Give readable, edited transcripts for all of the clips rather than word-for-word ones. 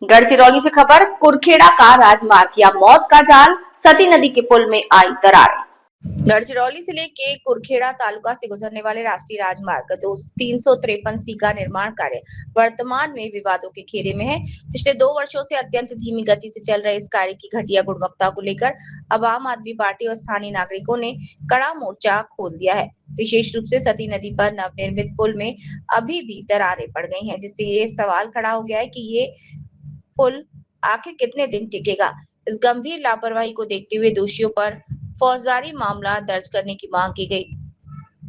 गढ़चिरौली से खबर, कुरखेड़ा का राजमार्ग किया मौत का जाल, सती नदी के पुल में आई दरारें। गढ़चिरौली जिले के कुरखेड़ा तालुका से गुजरने वाले राष्ट्रीय राजमार्ग 353 का निर्माण कार्य वर्तमान में विवादों के घेरे में है। पिछले 2 वर्षों से अत्यंत धीमी गति से चल रहे इस कार्य की घटिया गुणवत्ता को लेकर अब आम आदमी पार्टी और स्थानीय नागरिकों ने कड़ा मोर्चा खोल दिया है। विशेष रूप से सती नदी पर नवनिर्मित पुल में अभी भी दरारें पड़ गई हैं, जिससे ये सवाल खड़ा हो गया है कि ये पुल आखिर कितने दिन टिकेगा। इस गंभीर लापरवाही को देखते हुए दोषियों पर फौजदारी मामला दर्ज करने की मांग की गई।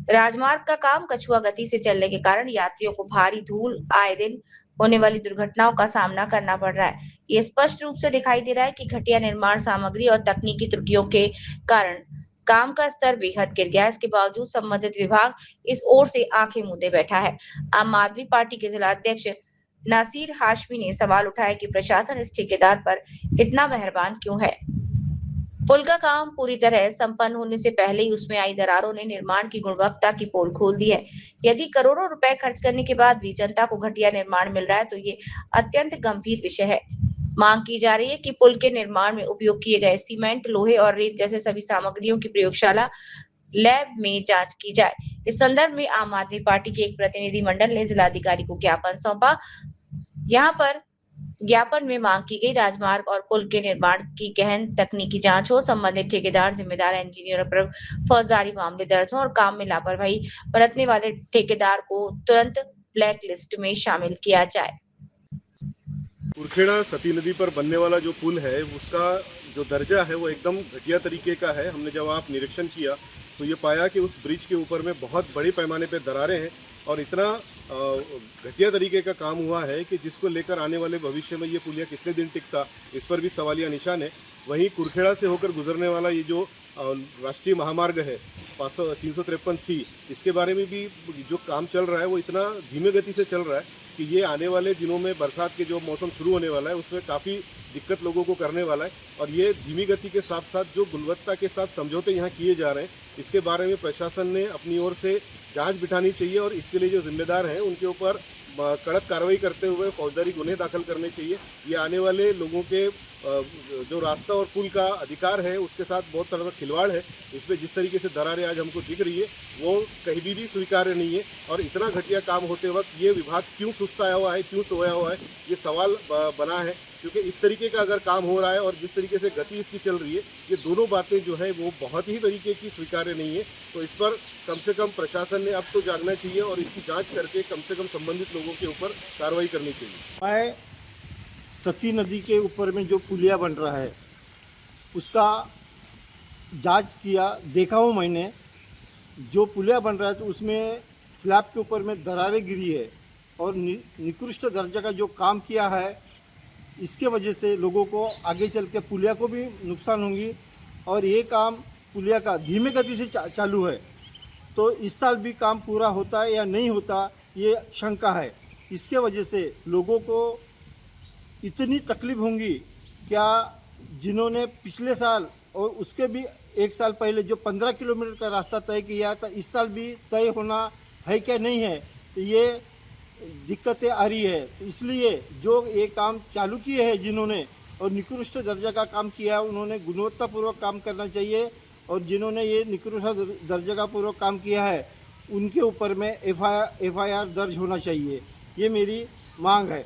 राजमार्ग का काम कछुआ गति से चलने के कारण यात्रियों को भारी धूल आए दिन होने वाली दुर्घटनाओं का सामना करना पड़ रहा है। ये स्पष्ट रूप से दिखाई दे रहा है कि घटिया निर्माण सामग्री और तकनीकी त्रुटियों के कारण काम का स्तर बेहद गिर गया है। इसके बावजूद संबंधित विभाग इस ओर से आंखें मूंदे बैठा है। आम आदमी पार्टी के जिला अध्यक्ष नासिर हाशमी ने सवाल उठाया कि प्रशासन इस ठेकेदार पर इतना मेहरबान क्यों है। पुल का काम पूरी तरह संपन्न होने से पहले ही उसमें आई दरारों ने निर्माण की गुणवत्ता की पोल खोल दी है। यदि करोड़ों रुपए खर्च करने के बाद भी जनता को घटिया निर्माण मिल रहा है तो ये अत्यंत गंभीर विषय है। मांग की जा रही है कि पुल के निर्माण में उपयोग किए गए सीमेंट, लोहे और रेत जैसे सभी सामग्रियों की प्रयोगशाला लैब में जांच की जाए। इस संदर्भ में आम आदमी पार्टी के एक प्रतिनिधि मंडल ने जिलाधिकारी को ज्ञापन सौंपा। यहाँ पर ज्ञापन में मांग की गई राजमार्ग और पुल के निर्माण की गहन तकनीकी जांच हो, संबंधित ठेकेदार, जिम्मेदार इंजीनियर पर फौजदारी मामले दर्ज हो और काम में लापरवाही बरतने वाले ठेकेदार को तुरंत ब्लैक लिस्ट में शामिल किया जाए। कुरखेड़ा सती नदी पर बनने वाला जो पुल है उसका जो दर्जा है वो एकदम घटिया तरीके का है। हमने जब आप निरीक्षण किया तो ये पाया कि उस ब्रिज के ऊपर में बहुत बड़े पैमाने पे दरारें हैं और इतना घटिया तरीके का काम हुआ है कि जिसको लेकर आने वाले भविष्य में ये पुलिया कितने दिन टिकता, इस पर भी सवालिया निशान है। वहीं कुरखेड़ा से होकर गुजरने वाला ये जो राष्ट्रीय महामार्ग है 353C, इसके बारे में भी जो काम चल रहा है वो इतना धीमे गति से चल रहा है कि ये आने वाले दिनों में बरसात के जो मौसम शुरू होने वाला है उसमें काफ़ी दिक्कत लोगों को करने वाला है। और ये धीमी गति के साथ साथ जो गुणवत्ता के साथ समझौते यहाँ किए जा रहे हैं, इसके बारे में प्रशासन ने अपनी ओर से जांच बिठानी चाहिए और इसके लिए जो जिम्मेदार हैं उनके ऊपर कड़क कार्रवाई करते हुए फौजदारी गुन्हे दाखिल करने चाहिए। ये आने वाले लोगों के जो रास्ता और पुल का अधिकार है उसके साथ बहुत तरह का खिलवाड़ है। इसमें जिस तरीके से दरारें आज हमको दिख रही है वो कहीं भी स्वीकार्य नहीं है। और इतना घटिया काम होते वक्त ये विभाग क्यों सुस्ताया हुआ है, क्यों सोया हुआ है, ये सवाल बना है। क्योंकि इस तरीके का अगर काम हो रहा है और जिस तरीके से गति इसकी चल रही है, ये दोनों बातें जो है वो बहुत ही तरीके की स्वीकार्य नहीं है। तो इस पर कम से कम प्रशासन ने अब तो जागना चाहिए और इसकी जांच करके कम से कम संबंधित लोगों के ऊपर कार्रवाई करनी चाहिए। मैं सती नदी के ऊपर में जो पुलिया बन रहा है उसका जांच किया, देखा हूँ मैंने। जो पुलिया बन रहा है तो उसमें स्लैब के ऊपर में दरारें गिरी है और निकृष्ट दर्जा का जो काम किया है, इसके वजह से लोगों को आगे चल के पुलिया को भी नुकसान होंगी। और ये काम पुलिया का धीमे गति से चालू है, तो इस साल भी काम पूरा होता है या नहीं होता ये शंका है। इसके वजह से लोगों को इतनी तकलीफ होंगी क्या, जिन्होंने पिछले साल और उसके भी एक साल पहले जो 15 किलोमीटर का रास्ता तय किया था, इस साल भी तय होना है क्या नहीं है, तो ये दिक्कतें आ रही है। इसलिए जो ये काम चालू किए हैं जिन्होंने और निकृष्ट दर्जा का काम किया, उन्होंने गुणवत्तापूर्वक काम करना चाहिए। और जिन्होंने ये निकृष्ट दर्जा का पूर्वक काम किया है उनके ऊपर में FIR दर्ज होना चाहिए। ये मेरी मांग है।